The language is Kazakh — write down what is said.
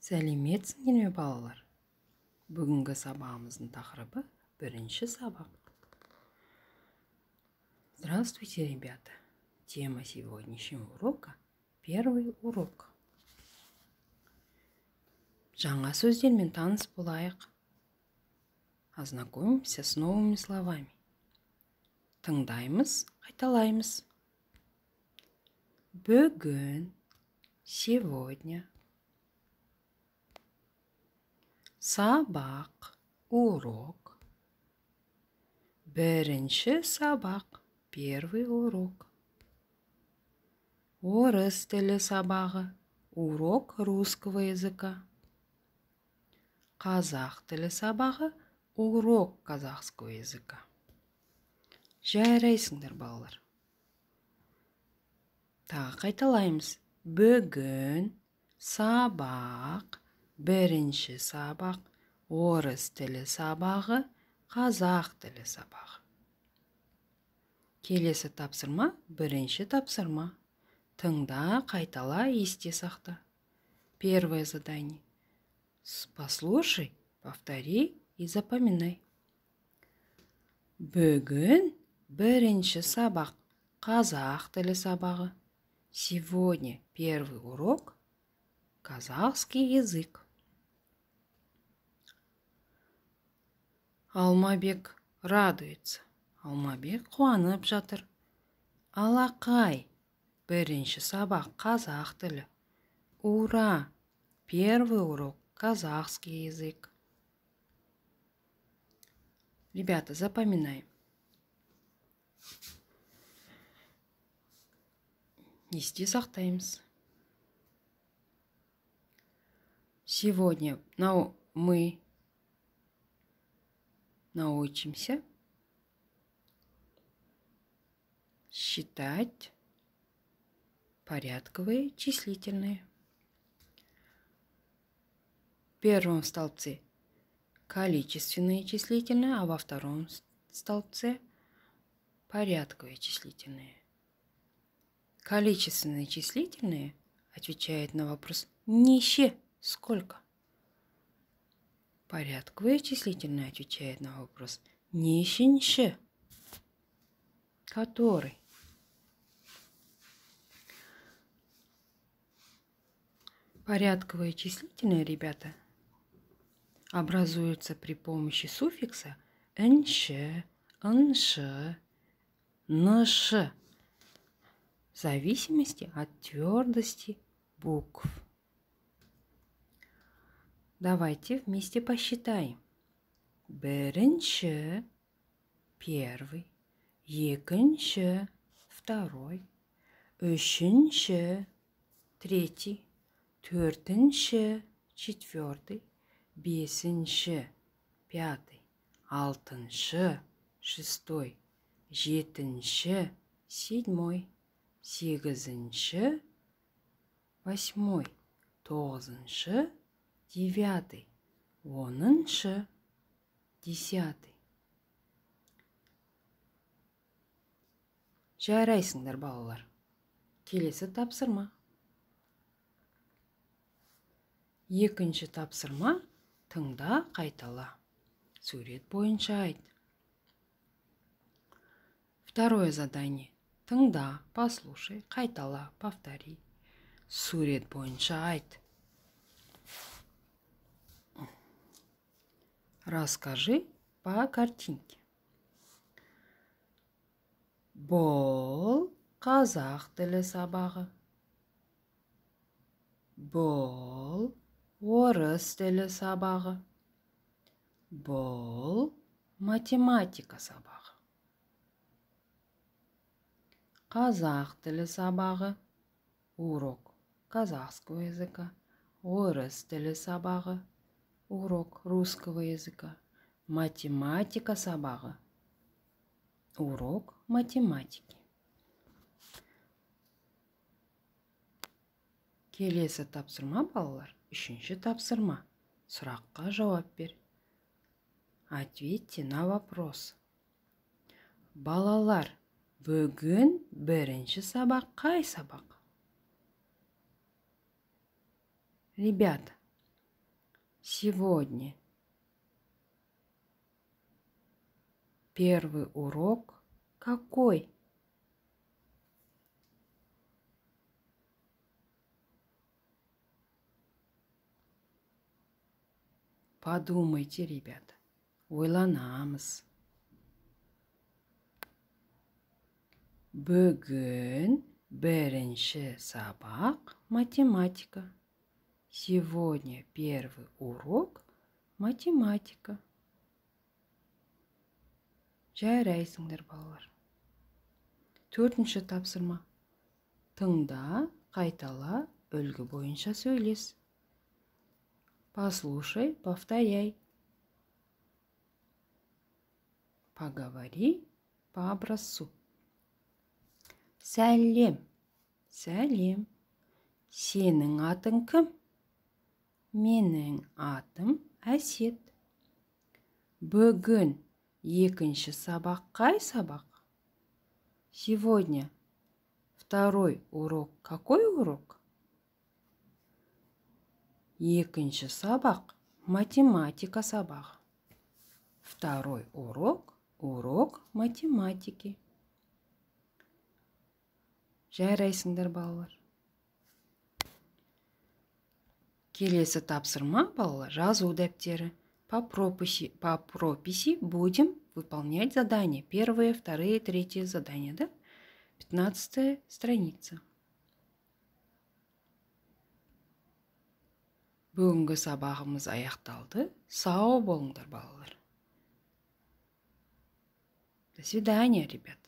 Сәлеметсіңдер ме, балалар? Бүгінгі сабағымыздың тақырыбы бірінші сабақ. Здравствуйте, ребята! Тема сегодняшнего урока – первый урок. Жаңа сөздермен таныс болайық. Ознакомимся с новыми словами. Тыңдаймыз, қайталаймыз. Бүгін, сегодня. Сабақ, урок. Бірінші сабақ, первый урок. Орыс тілі сабағы, урок русского языка. Қазақ тілі сабағы, урок казахского языка. Жарайсыңдар, балалар. Тағы қайталаймыз. Бүгін, сабақ, бірінші сабақ, орыс тілі сабағы, қазақ тілі сабағы. Келесі тапсырма, бірінші тапсырма. Тыңда, қайтала, есте сақта. Первое задание. Послушай, повтори и запоминай. Бүгін бірінші сабақ, қазақ тілі сабағы. Сегодня первый урок, казахский язык. Алмабек радуется. Алмабек қуанып жатыр. Алақай, бірінші сабақ, қазақ тілі. Ура! Первый урок, казахский язык. Ребята, запоминаем. Есте сақтаймыз. Сегодня мы научимся считать порядковые числительные. В первом столбце количественные числительные, а во втором столбце порядковые числительные. Количественные числительные отвечают на вопрос «нище» – сколько. Порядковые числительные отвечают на вопрос «нищенще» – который. Порядковые числительные, ребята, образуются при помощи суффикса «нщ», «нш», «нш», в зависимости от твердости букв. Давайте вместе посчитаем. Бірінші – первый, екінші – второй, үшінші – третий, төртінші – четвертый, бесінші – пятый, алтыншы – шестой, жетінші – седьмой, сегізінші – восьмой, тоғызыншы – девятый, оныншы – десятый. Жарайсыңдар, балалар. Келесі тапсырма. Екінші тапсырма. Тыңда, қайтала. Сурет бойынша айт. Второе задание. Тыңда, послушай, қайтала, повтори. Сурет бойынша айт. Расскажи по картинке. Бұл қазақ тілі сабағы. Бұл орыс тілі сабағы. Бұл математика сабағы. Қазақ тілі сабағы. Урок казахского языка. Орыс тілі сабағы. Урок русского языка. Математика сабағы. Урок математики. Келесі тапсырма, балалар. Үшінші тапсырма. Сұраққа жауап бер. Ответьте на вопрос. Балалар, бүгін бірінші сабақ қай сабақ? Ребята, Сегодня первый урок какой? Подумайте, ребята. Ойланамыз. Бүгін бірінші сабақ математика. Сегодня первый урок математика. Жарайсыңдар, балалар. Төртінші тапсырма. Тыңда, қайтала, үлгі бойынша сөйлес. Послушай, повторяй. Поговори по образцу. Сәлем. Сәлем. Сенің атың кім? Менің атым Әсет. Бүгін екінші сабақ қай сабақ? Сегодня второй урок. Какой урок? Екінші сабақ математика сабағы. Второй урок – урок математики. Жарайсыңдар, балалар. Келесі тапсырма, балалар, жазу дәптері. По прописи будем выполнять задания. Первые, вторые, третье задания, да? 15-я страница. Бүгінгі сабағымыз аяқталды. Сау болыңдар, балалар. До свидания, ребят.